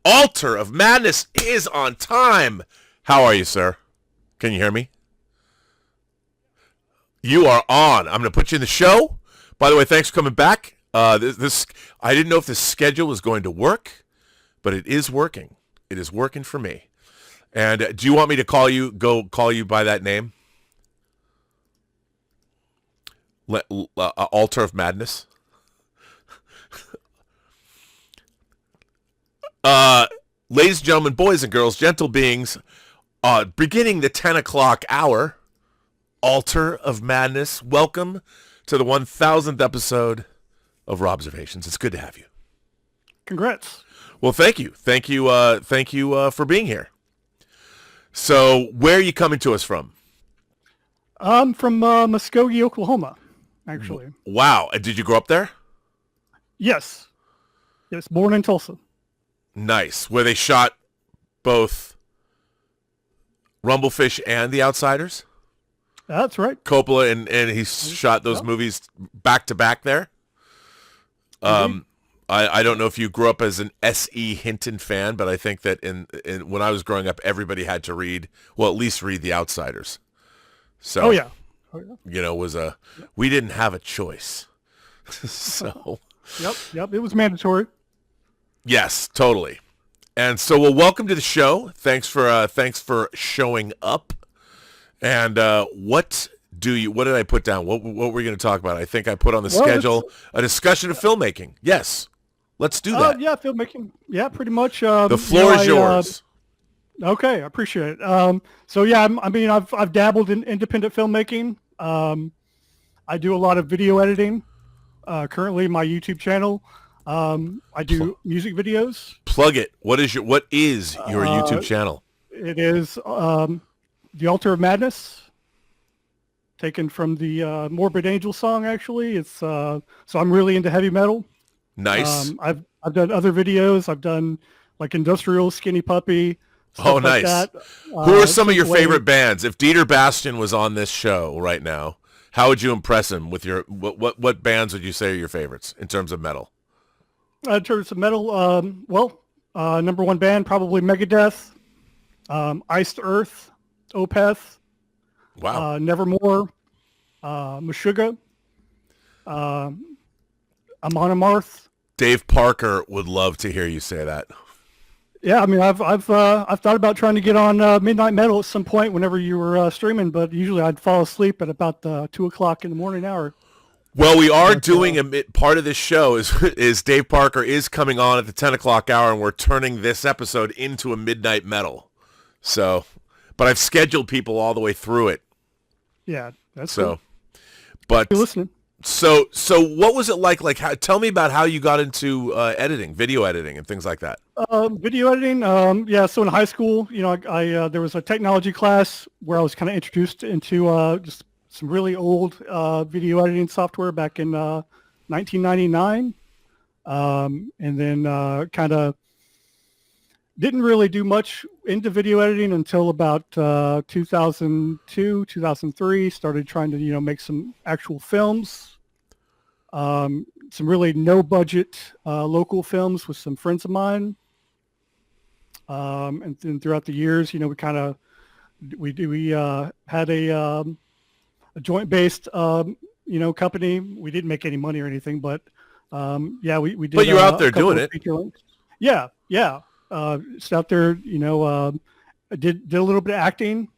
Altar of Madness is on time. How are you, sir? Can you hear me? You are on. I'm going to put you in the show. By the way, thanks for coming back. This I didn't know if this schedule was going to work, but it is working. It is working for me. And do you want me to call you by that name? Altar of Madness? Ladies and gentlemen, boys and girls, gentle beings, beginning the 10 o'clock hour, Altar of Madness. Welcome to the 1000th episode of Robservations. It's good to have you. Congrats. Well, thank you. Thank you for being here. So, where are you coming to us from? I'm from Muskogee, Oklahoma, actually. Wow. Did you grow up there? Yes. Yes, born in Tulsa. Nice. Where they shot both Rumblefish and The Outsiders? That's right. Coppola and he shot those movies back to back there. I don't know if you grew up as an S.E. Hinton fan, but I think that in when I was growing up, everybody had to read, well, at least read The Outsiders. So, we didn't have a choice. So, Yep. It was mandatory. Yes, totally. And so, well, welcome to the show. Thanks for showing up. And what did I put down? What were we going to talk about? I think I put on the schedule a discussion of filmmaking. Yes, let's do that. Yeah, filmmaking. Yeah, pretty much. The floor is yours. Okay, I appreciate it. So yeah, I've dabbled in independent filmmaking. I do a lot of video editing. Currently, my YouTube channel. I do music videos. Plug it. What is your YouTube channel? It is The Altar of Madness, taken from the Morbid Angel song. Actually, it's so I'm really into heavy metal. Nice. I've done other videos. I've done like Industrial, Skinny Puppy. Oh, nice. Like that. Who are some of your favorite bands? If Dieter Bastian was on this show right now, how would you impress him with your what bands would you say are your favorites in terms of metal? In terms of metal, number one band probably Megadeth, Iced Earth, Opeth, wow, Nevermore, Meshuggah, Amon Amarth. Dave Parker would love to hear you say that. Yeah, I mean, I've thought about trying to get on Midnight Metal at some point whenever you were streaming, but usually I'd fall asleep at about 2 o'clock in the morning hour. Well, we are doing part of this show is Dave Parker is coming on at the 10 o'clock hour, and we're turning this episode into a Midnight Metal. So, but I've scheduled people all the way through it. Yeah, that's so. Cool. But you're listening. So what was it like? Tell me about how you got into editing, video editing, and things like that. Video editing. So in high school, I there was a technology class where I was kind of introduced into just some really old video editing software back in 1999, and then kind of didn't really do much into video editing until about 2002, 2003. Started trying to make some actual films, some really no budget local films with some friends of mine, and then throughout the years, we had a joint-based, company. We didn't make any money or anything, but we did. But you're out there doing it. Yeah. Just out there, I did a little bit of acting,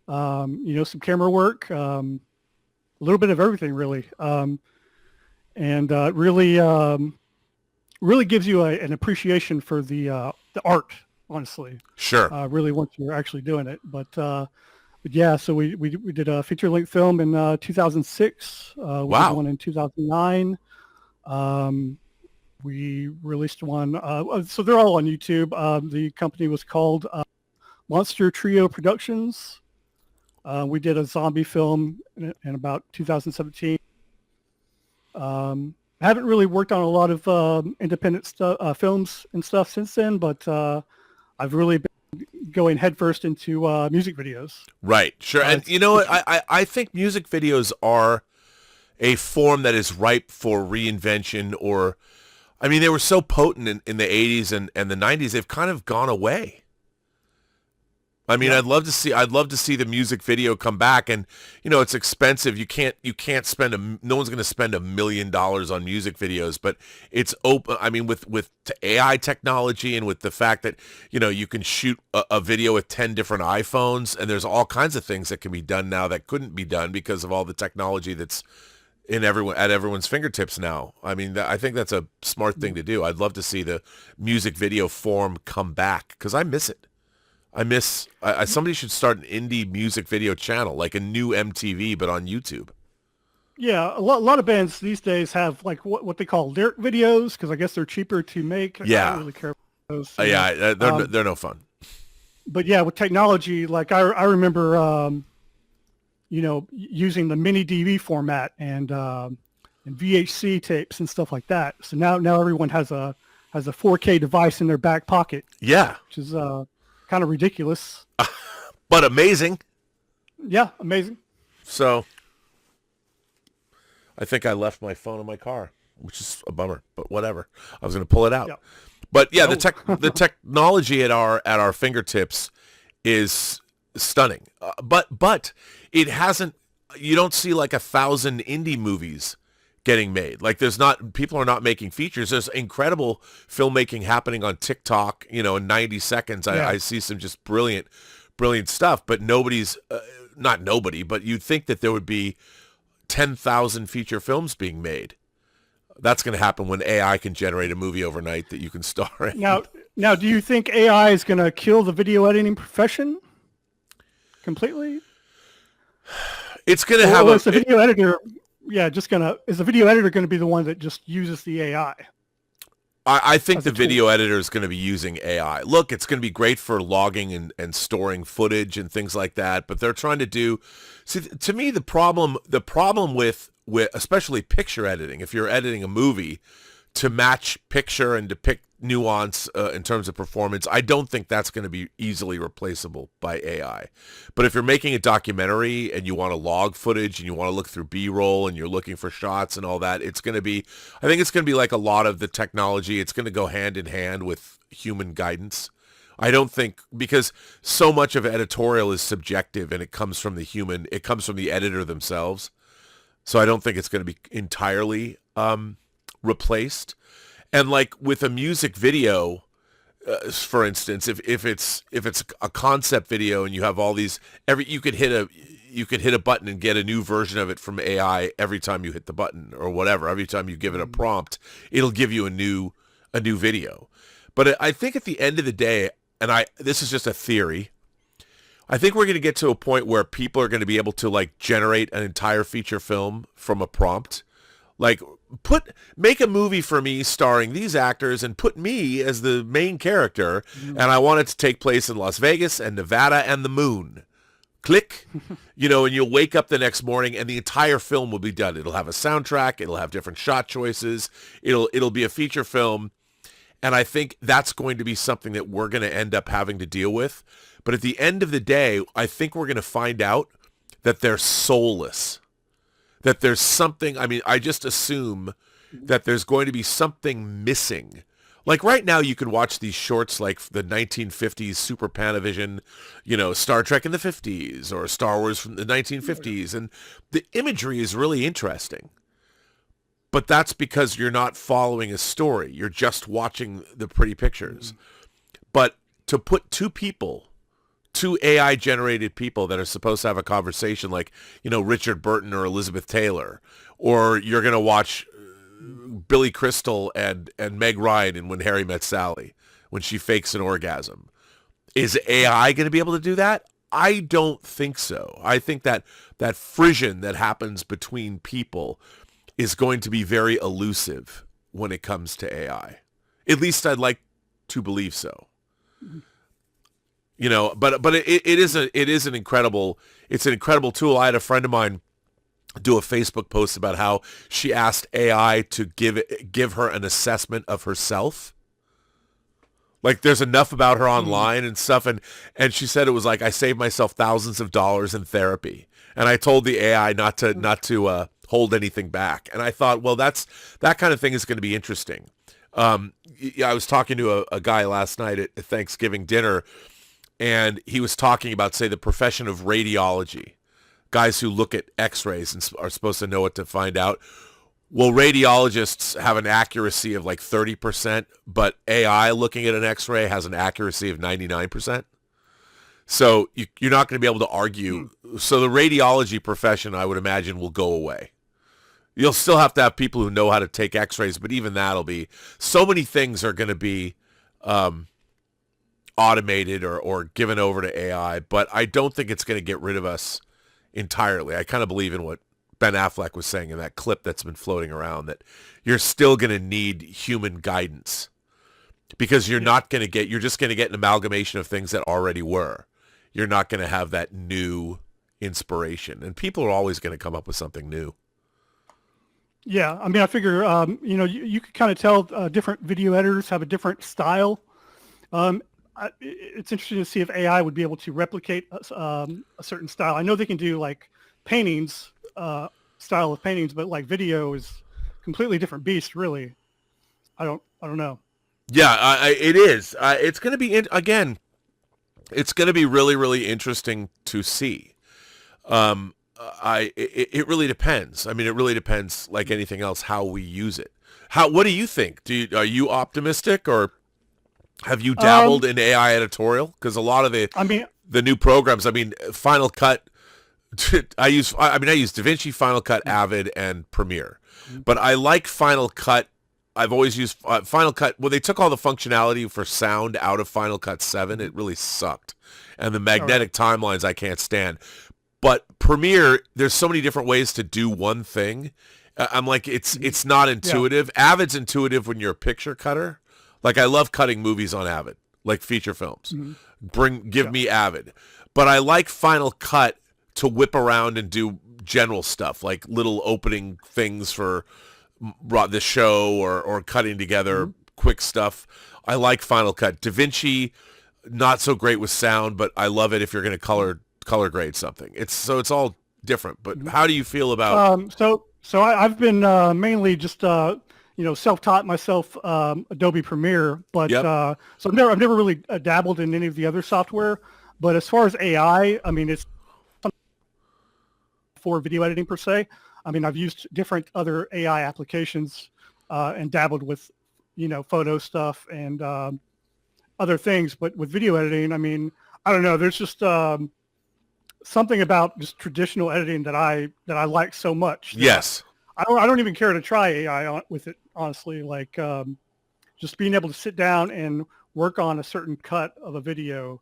some camera work, a little bit of everything, really, and really gives you an appreciation for the art, honestly. Sure. Really, once you're actually doing it, but yeah, so we did a feature-length film in 2006. We did one in 2009. We released one. So they're all on YouTube. The company was called Monster Trio Productions. We did a zombie film in about 2017. Haven't really worked on a lot of independent films and stuff since then, but I've really been going headfirst into music videos. Right, sure. And you know what? I think music videos are a form that is ripe for reinvention, or I mean, they were so potent in the 80s and the 90s. They've kind of gone away. I mean, Yeah. I'd love to see the music video come back, and it's expensive. You can't spend no one's going to spend $1 million on music videos, but it's open. I mean, with AI technology and with the fact that you can shoot a video with 10 different iPhones, and there's all kinds of things that can be done now that couldn't be done because of all the technology that's at everyone's fingertips now. I mean, I think that's a smart thing to do. I'd love to see the music video form come back because I miss it. Somebody should start an indie music video channel, like a new MTV, but on YouTube. Yeah, a lot of bands these days have like what they call lyric videos because I guess they're cheaper to make. Yeah. I don't really care about those. They're no fun. But yeah, with technology, like I remember, using the mini DV format and VHC tapes and stuff like that. So now everyone has a 4K device in their back pocket. Yeah, which is kind of ridiculous, but amazing. Yeah, amazing. So I think I left my phone in my car, which is a bummer, but whatever. I was going to pull it out. Yeah. But yeah, the technology at our fingertips is stunning. But it hasn't. You don't see like 1,000 indie movies getting made. Like people are not making features. There's incredible filmmaking happening on TikTok. In 90 seconds, I see some just brilliant stuff. But not nobody, but you'd think that there would be 10,000 feature films being made. That's going to happen when AI can generate a movie overnight that you can star in. Now, do you think AI is going to kill the video editing profession completely? It's going to have is the video editor. Yeah, is the video editor going to be the one that just uses the AI? I think the video editor is going to be using AI. Look, it's going to be great for logging and storing footage and things like that. But they're trying to do. See, to me, the problem with especially picture editing, if you're editing a movie to match picture and depict nuance in terms of performance, I don't think that's going to be easily replaceable by AI. But if you're making a documentary and you want to log footage and you want to look through B-roll and you're looking for shots and all that, I think it's going to be like a lot of the technology. It's going to go hand in hand with human guidance. I don't think, because so much of editorial is subjective and it comes from the editor themselves. So I don't think it's going to be entirely replaced. And like with a music video, for instance, if it's a concept video and you have all these, you could hit a button and get a new version of it from AI every time you hit the button or whatever. Every time you give it a prompt, it'll give you a new video. But I think at the end of the day, and this is just a theory, I think we're going to get to a point where people are going to be able to like generate an entire feature film from a prompt. Like make a movie for me starring these actors and put me as the main character, and I want it to take place in Las Vegas and Nevada and the moon. Click, and you'll wake up the next morning and the entire film will be done. It'll have a soundtrack, it'll have different shot choices, it'll be a feature film, and I think that's going to be something that we're going to end up having to deal with. But at the end of the day, I think we're going to find out that they're soulless. That there's something, I just assume that there's going to be something missing. Like right now you can watch these shorts like the 1950s Super Panavision, Star Trek in the 50s or Star Wars from the 1950s. And the imagery is really interesting. But that's because you're not following a story. You're just watching the pretty pictures. But to put two AI-generated people that are supposed to have a conversation like, Richard Burton or Elizabeth Taylor, or you're going to watch Billy Crystal and Meg Ryan in When Harry Met Sally, when she fakes an orgasm. Is AI going to be able to do that? I don't think so. I think that frisson that happens between people is going to be very elusive when it comes to AI. At least I'd like to believe so. But it is an incredible tool. I had a friend of mine do a Facebook post about how she asked AI to give her an assessment of herself. Like there's enough about her online and stuff, and she said it was like, I saved myself thousands of dollars in therapy, and I told the AI not to hold anything back. And I thought, well, that kind of thing is going to be interesting. I was talking to a guy last night at Thanksgiving dinner, and he was talking about, say, the profession of radiology, guys who look at x-rays and are supposed to know what to find out. Well, radiologists have an accuracy of like 30%, but AI looking at an x-ray has an accuracy of 99%. So you're not going to be able to argue. So the radiology profession, I would imagine, will go away. You'll still have to have people who know how to take x-rays, but even that'll be, so many things are going to be automated or given over to AI, but I don't think it's going to get rid of us entirely. I kind of believe in what Ben Affleck was saying in that clip that's been floating around, that you're still going to need human guidance, because you're just going to get an amalgamation of things that already were. You're not going to have that new inspiration, and people are always going to come up with something new. Yeah, I mean, I figure, you could kind of tell different video editors have a different style. It's interesting to see if AI would be able to replicate a certain style. I know they can do like paintings, style of paintings, but like video is completely different beast, really. I don't know. Yeah, it is. It's going to be, again, it's going to be really, really interesting to see. It really depends. I mean, it really depends, like anything else, how we use it. What do you think? Are you optimistic, or have you dabbled in AI editorial? Because a lot of the new programs, I mean, Final Cut, I use DaVinci, Final Cut, Avid, and Premiere. But I like Final Cut. I've always used Final Cut. Well, they took all the functionality for sound out of Final Cut 7. It really sucked. And the magnetic timelines I can't stand. But Premiere, there's so many different ways to do one thing. I'm like, it's not intuitive. Yeah. Avid's intuitive when you're a picture cutter. Like, I love cutting movies on Avid, like feature films. Give me Avid. But I like Final Cut to whip around and do general stuff, like little opening things for the show or cutting together quick stuff. I like Final Cut. DaVinci, not so great with sound, but I love it if you're going to color grade something. It's all different. But how do you feel about? So I've been mainly just self-taught myself Adobe Premiere, but so I've never really dabbled in any of the other software. But as far as AI, I mean, it's for video editing per se. I mean, I've used different other AI applications and dabbled with, photo stuff and other things. But with video editing, I mean, I don't know. There's just something about just traditional editing that I like so much. Yes. I don't even care to try AI with it, honestly. Like just being able to sit down and work on a certain cut of a video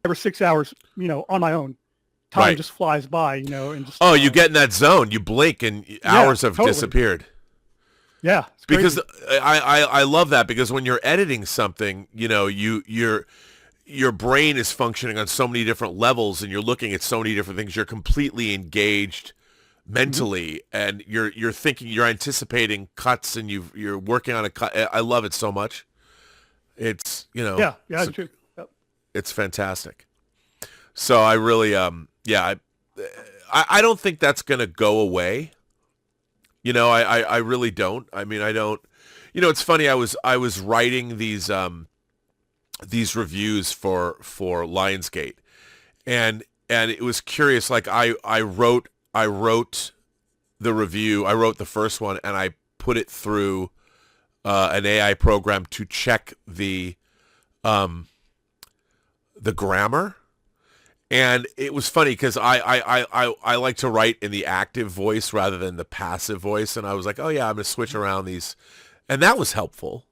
5 or 6 hours, on my own. Time just flies by, and just. You get in that zone. You blink and hours have disappeared. Yeah, it's because I love that, because when you're editing something, your brain is functioning on so many different levels, and you're looking at so many different things. You're completely engaged mentally, and you're thinking, you're anticipating cuts, and you're working on a cut. I love it so much. It's I do too. Yep. It's fantastic. So I really I don't think that's gonna go away. I really don't. I mean, I don't. It's funny. I was writing these reviews for Lionsgate, and it was curious. Like I wrote the review. I wrote the first one, and I put it through an AI program to check the grammar. And it was funny because I like to write in the active voice rather than the passive voice. And I was like, oh, yeah, I'm going to switch around these. And that was helpful.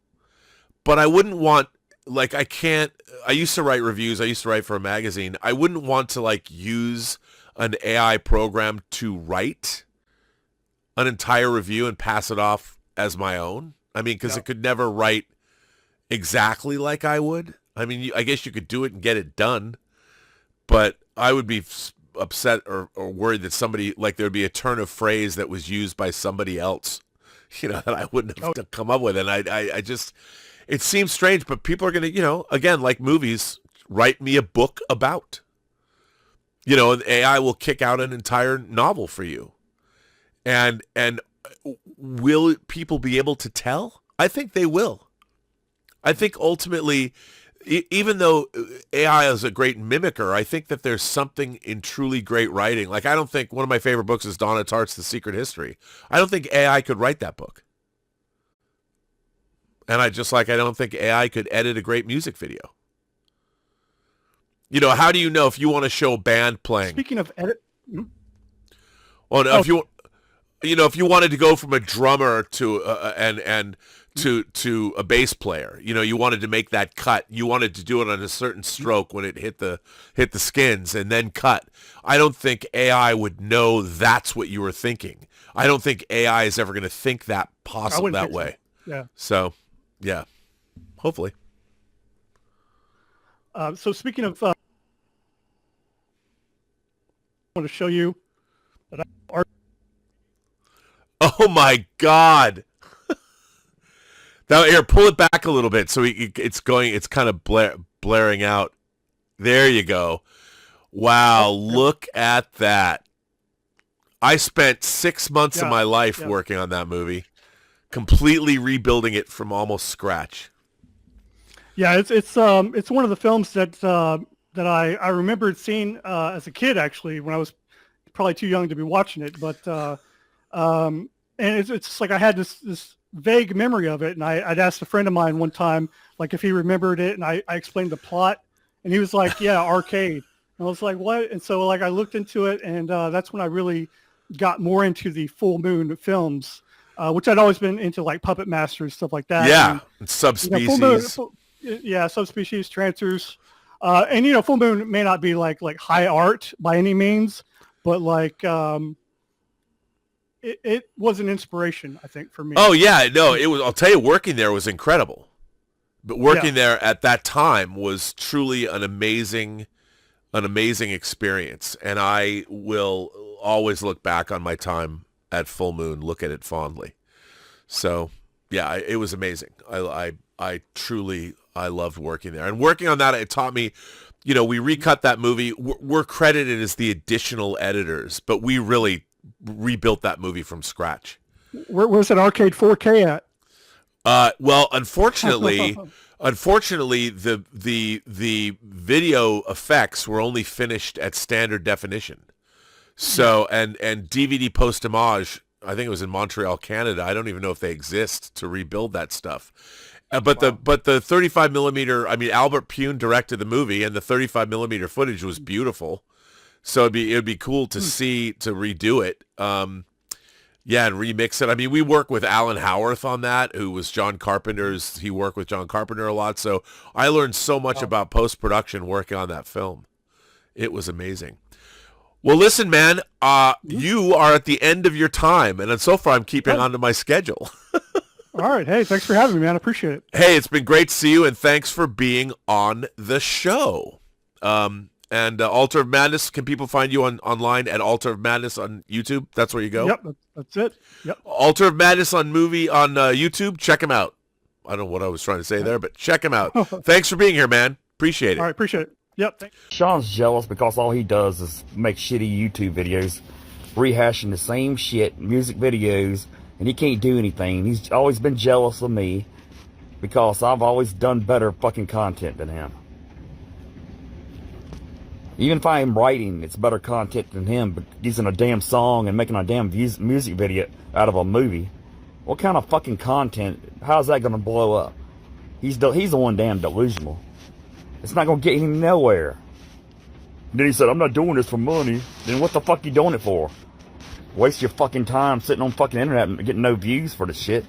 But I wouldn't want, like, I used to write reviews. I used to write for a magazine. I wouldn't want to, use an AI program to write an entire review and pass it off as my own. I mean, because it could never write exactly like I would. I mean, I guess you could do it and get it done. But I would be upset or worried that somebody, there'd be a turn of phrase that was used by somebody else, that I wouldn't have come up with. And I just, it seems strange, but people are going to, again, like movies, write me a book about. And AI will kick out an entire novel for you. And will people be able to tell? I think they will. I think ultimately, even though AI is a great mimicker, I think that there's something in truly great writing. Like, I don't think one of my favorite books is Donna Tartt's The Secret History. I don't think AI could write that book. And I don't think AI could edit a great music video. You know, how do you know if you want to show a band playing? Speaking of edit, well, no, if you wanted to go from a drummer to to a bass player, you know, you wanted to make that cut. You wanted to do it on a certain stroke when it hit the skins and then cut. I don't think AI would know that's what you were thinking. I don't think AI is ever going to think that possible that way. So. Yeah. So, yeah, hopefully. So speaking of, I want to show you that Oh my God! Now here, pull it back a little bit so it's kind of blaring out. There you go. Wow, look at that! I spent 6 months of my life working on that movie, completely rebuilding it from almost scratch. Yeah, it's one of the films that I remembered seeing as a kid, actually, when I was probably too young to be watching it, but and it's just like I had this vague memory of it, and I'd asked a friend of mine one time, like, if he remembered it, and I explained the plot, and he was like, yeah, arcade. And I was like, what? And so, like, I looked into it, and that's when I really got more into the Full Moon films, which I'd always been into, like Puppet Master and stuff like that. Yeah, and Subspecies. Subspecies, Trancers, and Full Moon may not be like high art by any means, but like it was an inspiration, I think, for me. Oh yeah, no, it was. I'll tell you, working there was incredible. But working there at that time was truly an amazing experience, and I will always look back on my time at Full Moon, look at it fondly. So yeah, it was amazing. I truly loved working there, and working on that, it taught me. You know, we recut that movie. We're credited as the additional editors, but we really rebuilt that movie from scratch. Where's that arcade 4K at? Well, unfortunately, the video effects were only finished at standard definition. So and DVD post-image, I think it was in Montreal, Canada. I don't even know if they exist to rebuild that stuff. But the 35 millimeter, I mean, Albert Pune directed the movie, and the 35 millimeter footage was beautiful. So it'd be cool to see, to redo it. And remix it. I mean, we work with Alan Howarth on that, who was John Carpenter's. He worked with John Carpenter a lot. So I learned so much about post-production working on that film. It was amazing. Well, listen, man, you are at the end of your time, and so far I'm keeping onto my schedule. All right. Hey, thanks for having me, man. I appreciate it. Hey, it's been great to see you, and thanks for being on the show. And Altar of Madness, can people find you online at Altar of Madness on YouTube? That's where you go? Yep, that's it. Yep. Altar of Madness on YouTube. Check him out. I don't know what I was trying to say there, but check him out. Thanks for being here, man. Appreciate it. All right, appreciate it. Yep. Thanks. Sean's jealous because all he does is make shitty YouTube videos, rehashing the same shit, music videos, and he can't do anything. He's always been jealous of me because I've always done better fucking content than him. Even if I am writing, it's better content than him, but using a damn song and making a damn music video out of a movie. What kind of fucking content? How's that gonna blow up? He's the one damn delusional. It's not gonna get him nowhere. Then he said, I'm not doing this for money. Then what the fuck you doing it for? Waste your fucking time sitting on fucking internet and getting no views for the shit.